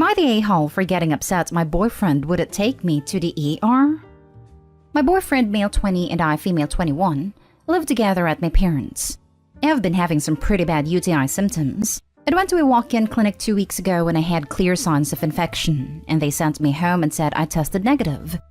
Am I the a-hole for getting upset my boyfriend wouldn't take me to the ER? My boyfriend, male 20 and I, female 21, live together at my parents'. I have been having some pretty bad UTI symptoms. I went to a walk-in clinic 2 weeks ago when I had clear signs of infection, and they sent me home and said I tested negative.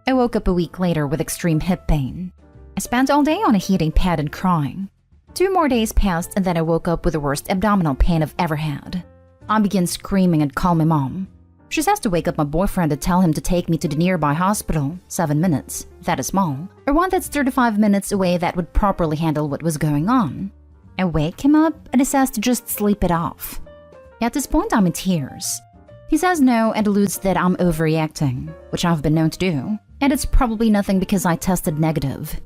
I woke up a week later with extreme hip pain. I spent all day on a heating pad and crying. 2 more days passed and then I woke up with the worst abdominal pain I've ever had. I began screaming and called my mom. She says to wake up my boyfriend and tell him to take me to the nearby hospital, 7 minutes, that is small, or one that's 35 minutes away that would properly handle what was going on. I wake him up and he says to just sleep it off. At this point I'm in tears. He says no and alludes that I'm overreacting, which I've been known to do, and it's probably nothing because I tested negative.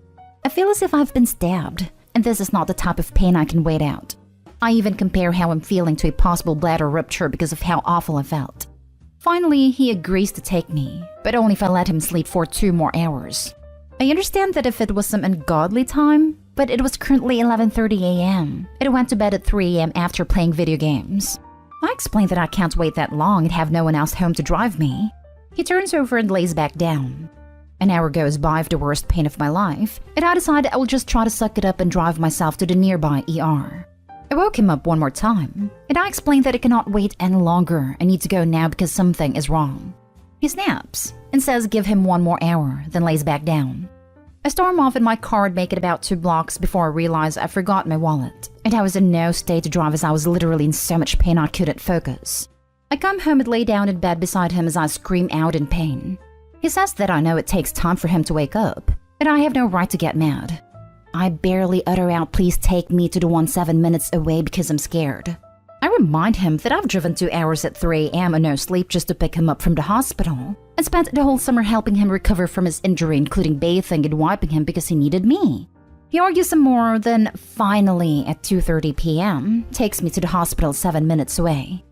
I feel as if I've been stabbed, and this is not the type of pain I can wait out. I even compare how I'm feeling to a possible bladder rupture because of how awful I felt. Finally, he agrees to take me, but only if I let him sleep for 2 more hours. I understand that if it was some ungodly time, but it was currently 11:30 a.m. and I went to bed at 3 a.m. after playing video games. I explained that I can't wait that long and have no one else home to drive me. He turns over and lays back down. An hour goes by of the worst pain of my life, and I decided I will just try to suck it up and drive myself to the nearby ER. I woke him up one more time, and I explained that I cannot wait any longer and need to go now because something is wrong. He snaps and says give him 1 more hour, then lays back down. I storm off in my car and make it about 2 blocks before I realize I forgot my wallet, and I was in no state to drive as I was literally in so much pain I couldn't focus. I come home and lay down in bed beside him as I scream out in pain. He says that I know it takes time for him to wake up, and I have no right to get mad. I barely utter out please take me to the one 7 minutes away because I'm scared. I remind him that I've driven 2 hours at 3 a.m. on no sleep just to pick him up from the hospital, and spent the whole summer helping him recover from his injury, including bathing and wiping him because he needed me. He argues some more, then finally at 2:30 p.m. takes me to the hospital 7 minutes away.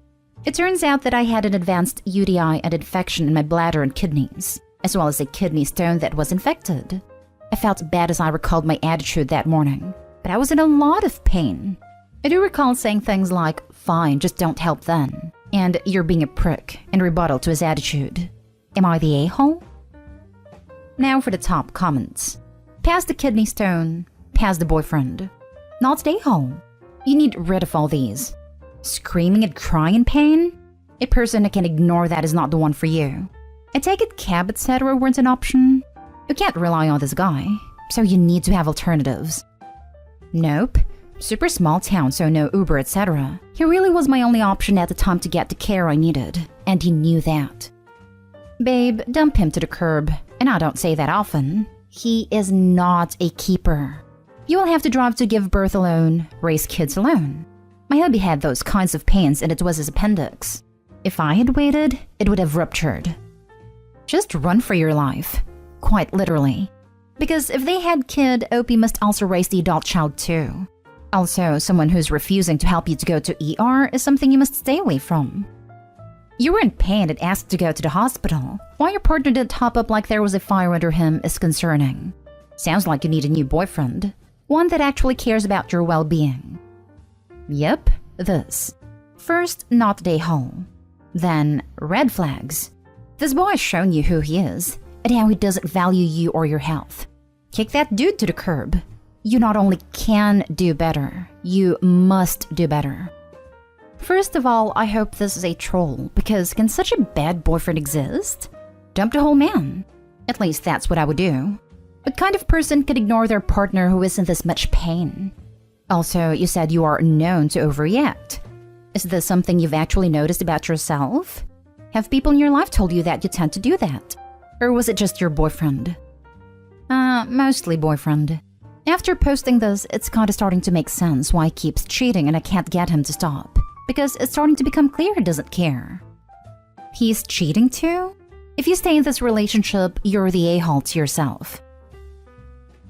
It turns out that I had an advanced UTI and infection in my bladder and kidneys, as well as a kidney stone that was infected. I felt bad as I recalled my attitude that morning, but I was in a lot of pain. I do recall saying things like, fine, just don't help then, and you're being a prick, in rebuttal to his attitude. Am I the a-hole? Now for the top comments. Past the kidney stone, past the boyfriend. Not the a-hole. You need rid of all these. Screaming and crying in pain? A person that can ignore that is not the one for you. I take it cab etc. weren't an option. You can't rely on this guy, so you need to have alternatives. Nope. Super small town, so no Uber etc. He really was my only option at the time to get the care I needed, and he knew that. Babe, dump him to the curb, and I don't say that often. He is not a keeper. You will have to drive to give birth alone, raise kids alone. My hubby had those kinds of pains and it was his appendix. If I had waited, it would have ruptured. Just run for your life. Quite literally. Because if they had kid, OP must also raise the adult child too. Also, someone who's refusing to help you to go to ER is something you must stay away from. You were in pain and asked to go to the hospital. Why your partner didn't hop up like there was a fire under him is concerning. Sounds like you need a new boyfriend. One that actually cares about your well-being. Yep, this. First, not the hole. Then, red flags. This boy has shown you who he is, and how he doesn't value you or your health. Kick that dude to the curb. You not only can do better, you must do better. First of all, I hope this is a troll, because can such a bad boyfriend exist? Dump the whole man. At least that's what I would do. What kind of person could ignore their partner who is in this much pain? Also, you said you are known to overreact. Is this something you've actually noticed about yourself? Have people in your life told you that you tend to do that? Or was it just your boyfriend? Mostly boyfriend. After posting this, it's kinda starting to make sense why he keeps cheating and I can't get him to stop. Because it's starting to become clear he doesn't care. He's cheating too? If you stay in this relationship, you're the a-hole to yourself.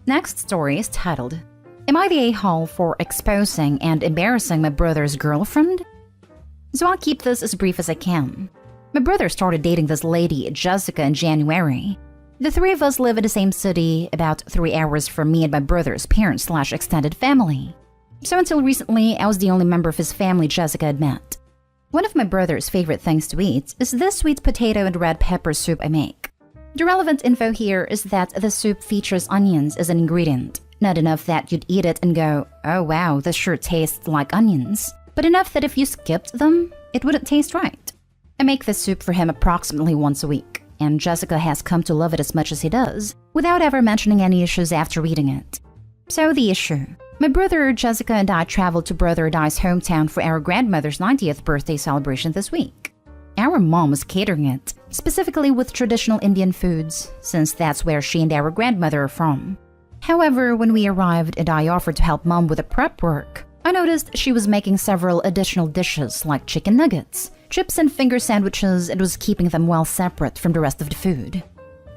Next story is titled, Am I the a-hole for exposing and embarrassing my brother's girlfriend? So I'll keep this as brief as I can. My brother started dating this lady, Jessica, in January. The 3 of us live in the same city, about 3 hours from me and my brother's parents/extended family. So until recently, I was the only member of his family Jessica had met. One of my brother's favorite things to eat is this sweet potato and red pepper soup I make. The relevant info here is that the soup features onions as an ingredient. Not enough that you'd eat it and go, oh wow, this sure tastes like onions. But enough that if you skipped them, it wouldn't taste right. I make this soup for him approximately once a week, and Jessica has come to love it as much as he does, without ever mentioning any issues after eating it. So the issue. My brother, Jessica, and I traveled to Brother Di's hometown for our grandmother's 90th birthday celebration this week. Our mom was catering it, specifically with traditional Indian foods, since that's where she and our grandmother are from. However, when we arrived and I offered to help mom with the prep work, I noticed she was making several additional dishes like chicken nuggets, chips and finger sandwiches, and was keeping them well separate from the rest of the food.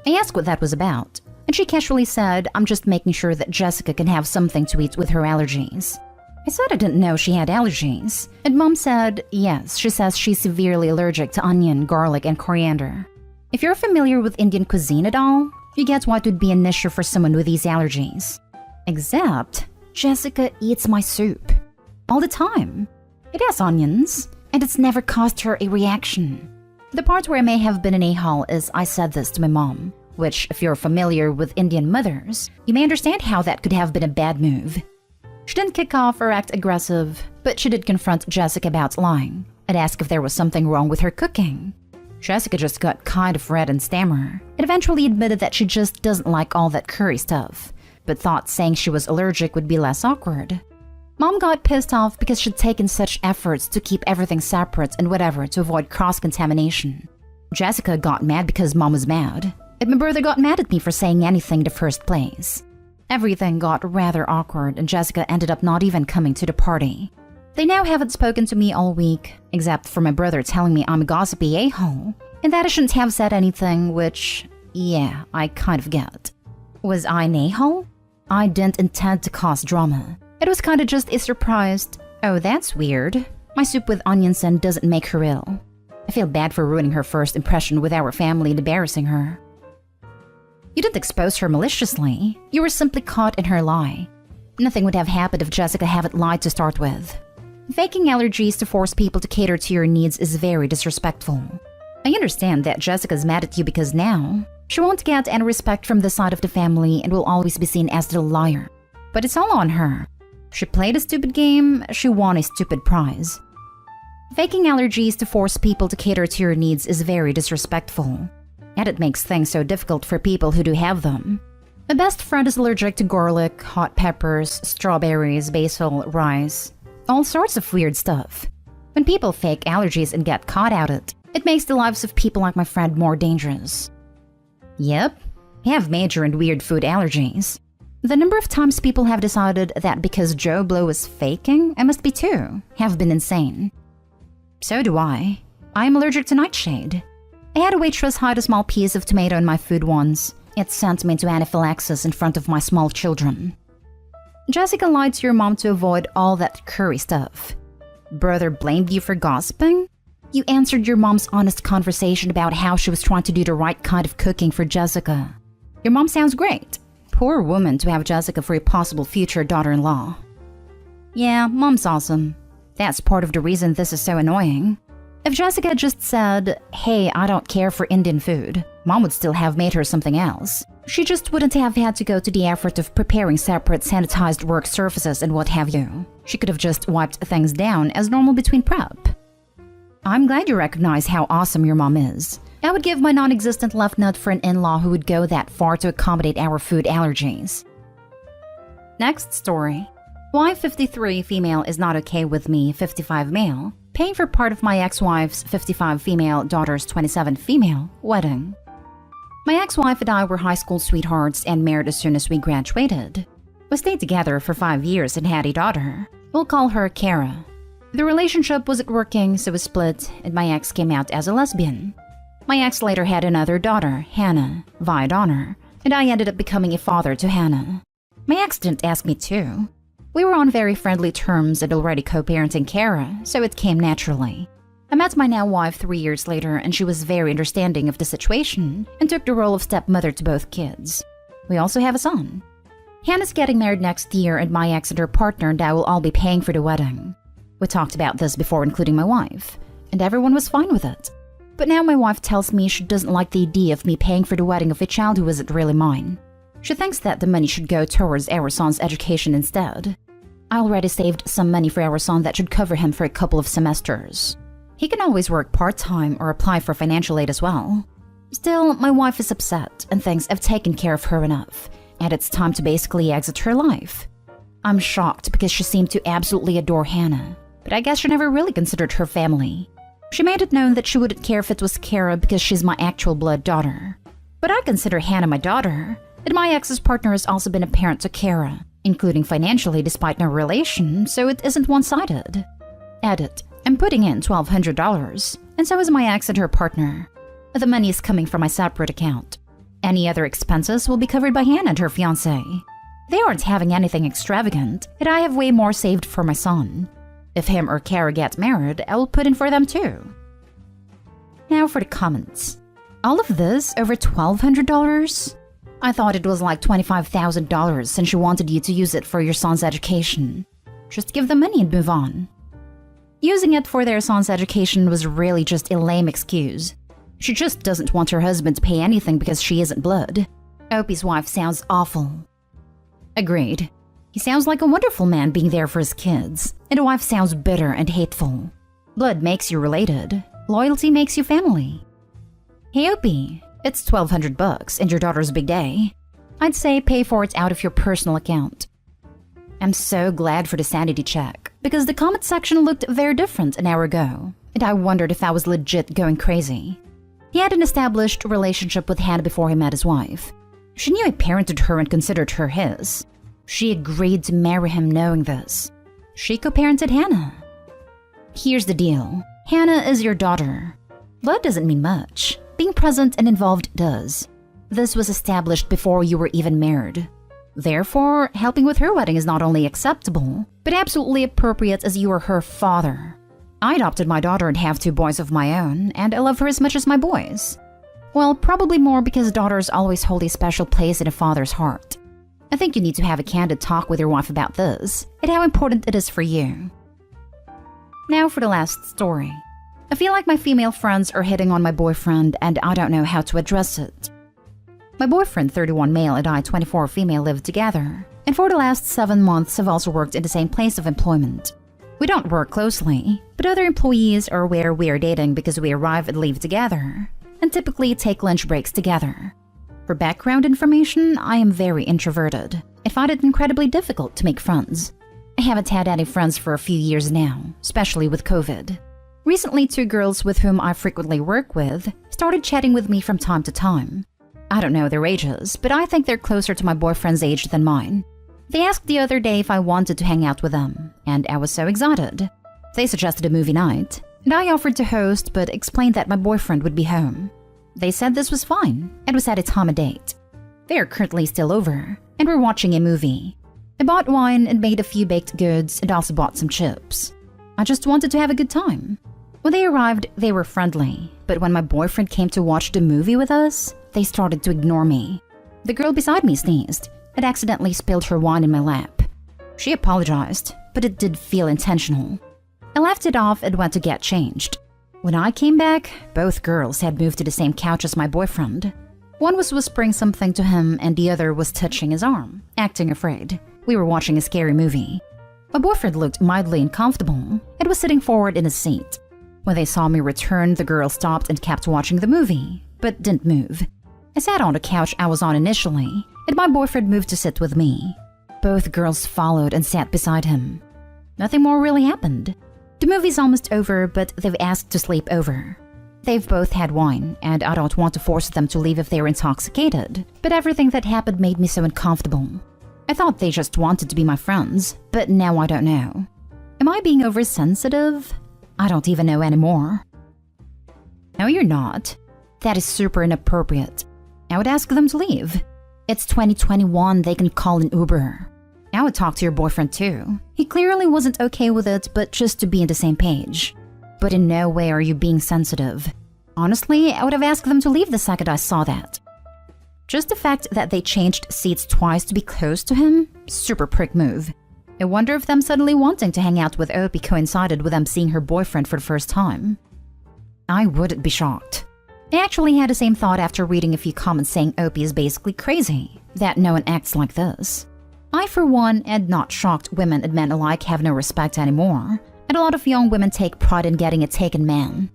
I asked what that was about, and she casually said, I'm just making sure that Jessica can have something to eat with her allergies. I said I didn't know she had allergies, and Mom said, yes, she says she's severely allergic to onion, garlic, and coriander. If you're familiar with Indian cuisine at all, you get what would be an issue for someone with these allergies. Except, Jessica eats my soup. All the time. It has onions, and it's never caused her a reaction. The part where I may have been an a-hole is I said this to my mom, which, if you're familiar with Indian mothers, you may understand how that could have been a bad move. She didn't kick off or act aggressive, but she did confront Jessica about lying and ask if there was something wrong with her cooking. Jessica just got kind of red and stammer, and eventually admitted that she just doesn't like all that curry stuff, but thought saying she was allergic would be less awkward. Mom got pissed off because she'd taken such efforts to keep everything separate and whatever to avoid cross-contamination. Jessica got mad because Mom was mad, and my brother got mad at me for saying anything in the first place. Everything got rather awkward, and Jessica ended up not even coming to the party. They now haven't spoken to me all week, except for my brother telling me I'm a gossipy a-hole, and that I shouldn't have said anything, which, yeah, I kind of get. Was I an a-hole? I didn't intend to cause drama. It was kind of just a surprise. Oh, that's weird. My soup with onions in doesn't make her ill. I feel bad for ruining her first impression with our family and embarrassing her. You didn't expose her maliciously. You were simply caught in her lie. Nothing would have happened if Jessica hadn't lied to start with. Faking allergies to force people to cater to your needs is very disrespectful. I understand that Jessica's mad at you because now she won't get any respect from this side of the family and will always be seen as the liar. But it's all on her. She played a stupid game, she won a stupid prize. Faking allergies to force people to cater to your needs is very disrespectful. And it makes things so difficult for people who do have them. My best friend is allergic to garlic, hot peppers, strawberries, basil, rice, all sorts of weird stuff. When people fake allergies and get caught at it, it makes the lives of people like my friend more dangerous. Yep, I have major and weird food allergies. The number of times people have decided that because Joe Blow is faking, I must be too, have been insane. So do I. I'm allergic to nightshade. I had a waitress hide a small piece of tomato in my food once. It sent me into anaphylaxis in front of my small children. Jessica lied to your mom to avoid all that curry stuff. Brother blamed you for gossiping? You answered your mom's honest conversation about how she was trying to do the right kind of cooking for Jessica. Your mom sounds great. Poor woman to have Jessica for a possible future daughter-in-law. Yeah, mom's awesome. That's part of the reason this is so annoying. If Jessica just said, hey, I don't care for Indian food, mom would still have made her something else. She just wouldn't have had to go to the effort of preparing separate sanitized work surfaces and what have you. She could have just wiped things down as normal between prep. I'm glad you recognize how awesome your mom is. I would give my non-existent left nut for an in-law who would go that far to accommodate our food allergies. Next story. Why 53 female is not okay with me 55 male paying for part of my ex-wife's 55 female daughter's 27 female wedding. My ex-wife and I were high school sweethearts and married as soon as we graduated. We stayed together for 5 years and had a daughter. We'll call her Kara. The relationship wasn't working, so we split, and my ex came out as a lesbian. My ex later had another daughter, Hannah, via donor, and I ended up becoming a father to Hannah. My ex didn't ask me to. We were on very friendly terms and already co-parenting Kara, so it came naturally. I met my now wife 3 years later, and she was very understanding of the situation and took the role of stepmother to both kids. We also have a son. Hannah's getting married next year, and my ex and her partner and I will all be paying for the wedding. We talked about this before including my wife, and everyone was fine with it. But now my wife tells me she doesn't like the idea of me paying for the wedding of a child who isn't really mine. She thinks that the money should go towards our son's education instead. I already saved some money for our son that should cover him for a couple of semesters. He can always work part-time or apply for financial aid as well. Still, my wife is upset and thinks I've taken care of her enough, and it's time to basically exit her life. I'm shocked because she seemed to absolutely adore Hannah, but I guess she never really considered her family. She made it known that she wouldn't care if it was Kara because she's my actual blood daughter. But I consider Hannah my daughter, and my ex's partner has also been a parent to Kara, including financially despite no relation, so it isn't one-sided. Edit. I'm putting in $1,200, and so is my ex and her partner. The money is coming from my separate account. Any other expenses will be covered by Hannah and her fiancé. They aren't having anything extravagant, and I have way more saved for my son. If him or Kara gets married, I will put in for them too. Now for the comments. All of this over $1,200? I thought it was like $25,000 since she wanted you to use it for your son's education. Just give the money and move on. Using it for their son's education was really just a lame excuse. She just doesn't want her husband to pay anything because she isn't blood. Opie's wife sounds awful. Agreed. He sounds like a wonderful man being there for his kids, and a wife sounds bitter and hateful. Blood makes you related. Loyalty makes you family. Hey Opie, it's $1,200 and your daughter's big day. I'd say pay for it out of your personal account. I'm so glad for the sanity check, because the comment section looked very different an hour ago, and I wondered if I was legit going crazy. He had an established relationship with Hannah before he met his wife. She knew he parented her and considered her his. She agreed to marry him knowing this. She co-parented Hannah. Here's the deal. Hannah is your daughter. Blood doesn't mean much. Being present and involved does. This was established before you were even married. Therefore, helping with her wedding is not only acceptable, but absolutely appropriate as you are her father. I adopted my daughter and have 2 boys of my own, and I love her as much as my boys. Well, probably more because daughters always hold a special place in a father's heart. I think you need to have a candid talk with your wife about this, and how important it is for you. Now for the last story. I feel like my female friends are hitting on my boyfriend, and I don't know how to address it. My boyfriend, 31 male, and I, 24 female, live together, and for the last 7 months have also worked in the same place of employment. We don't work closely, but other employees are aware we are dating because we arrive and leave together, and typically take lunch breaks together. For background information, I am very introverted. I find it incredibly difficult to make friends. I haven't had any friends for a few years now, especially with COVID. Recently, 2 girls with whom I frequently work with started chatting with me from time to time. I don't know their ages, but I think they're closer to my boyfriend's age than mine. They asked the other day if I wanted to hang out with them, and I was so excited. They suggested a movie night, and I offered to host but explained that my boyfriend would be home. They said this was fine, and we set a time and date. They are currently still over, and we're watching a movie. I bought wine and made a few baked goods and also bought some chips. I just wanted to have a good time. When they arrived, they were friendly, but when my boyfriend came to watch the movie with us, they started to ignore me. The girl beside me sneezed and accidentally spilled her wine in my lap. She apologized, but it did feel intentional. I laughed it off and went to get changed. When I came back, both girls had moved to the same couch as my boyfriend. One was whispering something to him and the other was touching his arm, acting afraid. We were watching a scary movie. My boyfriend looked mildly uncomfortable and was sitting forward in his seat. When they saw me return, the girl stopped and kept watching the movie, but didn't move. I sat on the couch I was on initially, and my boyfriend moved to sit with me. Both girls followed and sat beside him. Nothing more really happened. The movie's almost over, but they've asked to sleep over. They've both had wine, and I don't want to force them to leave if they're intoxicated, but everything that happened made me so uncomfortable. I thought they just wanted to be my friends, but now I don't know. Am I being oversensitive? I don't even know anymore. No, you're not. That is super inappropriate. I would ask them to leave. It's 2021, they can call an Uber. I would talk to your boyfriend too. He clearly wasn't okay with it, but just to be on the same page. But in no way are you being sensitive. Honestly, I would have asked them to leave the second I saw that. Just the fact that they changed seats twice to be close to him, super prick move. I wonder if them suddenly wanting to hang out with Opie coincided with them seeing her boyfriend for the first time. I wouldn't be shocked. I actually had the same thought after reading a few comments saying OP is basically crazy, that no one acts like this. I, for one, am not shocked women and men alike have no respect anymore, and a lot of young women take pride in getting a taken man.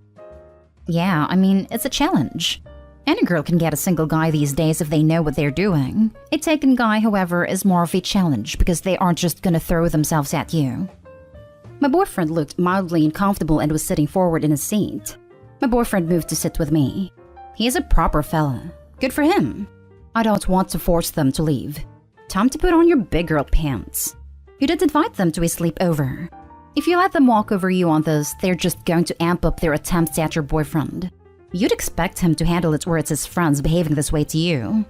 Yeah, I mean, it's a challenge. Any girl can get a single guy these days if they know what they're doing. A taken guy, however, is more of a challenge because they aren't just gonna throw themselves at you. My boyfriend looked mildly uncomfortable and was sitting forward in his seat. My boyfriend moved to sit with me. He is a proper fella. Good for him. I don't want to force them to leave. Time to put on your big girl pants. You didn't invite them to a sleepover. If you let them walk over you on this, they're just going to amp up their attempts at your boyfriend. You'd expect him to handle it where it's his friends behaving this way to you.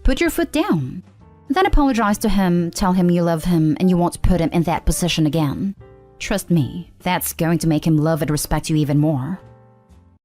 Put your foot down. Then apologize to him, tell him you love him, and you won't put him in that position again. Trust me, that's going to make him love and respect you even more.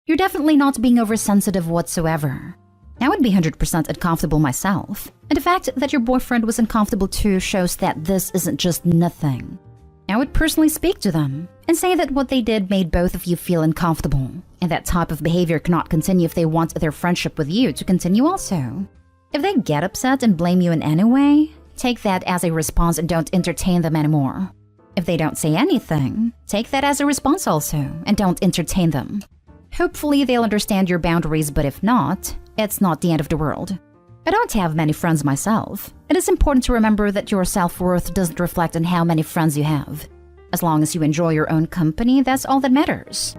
You're definitely not being oversensitive whatsoever. I would be 100% uncomfortable myself, and the fact that your boyfriend was uncomfortable too shows that this isn't just nothing. I would personally speak to them and say that what they did made both of you feel uncomfortable, and that type of behavior cannot continue if they want their friendship with you to continue also. If they get upset and blame you in any way, take that as a response and don't entertain them anymore. If they don't say anything, take that as a response also and don't entertain them. Hopefully they'll understand your boundaries, but if not, it's not the end of the world. I don't have many friends myself. It is important to remember that your self-worth doesn't reflect on how many friends you have. As long as you enjoy your own company, that's all that matters.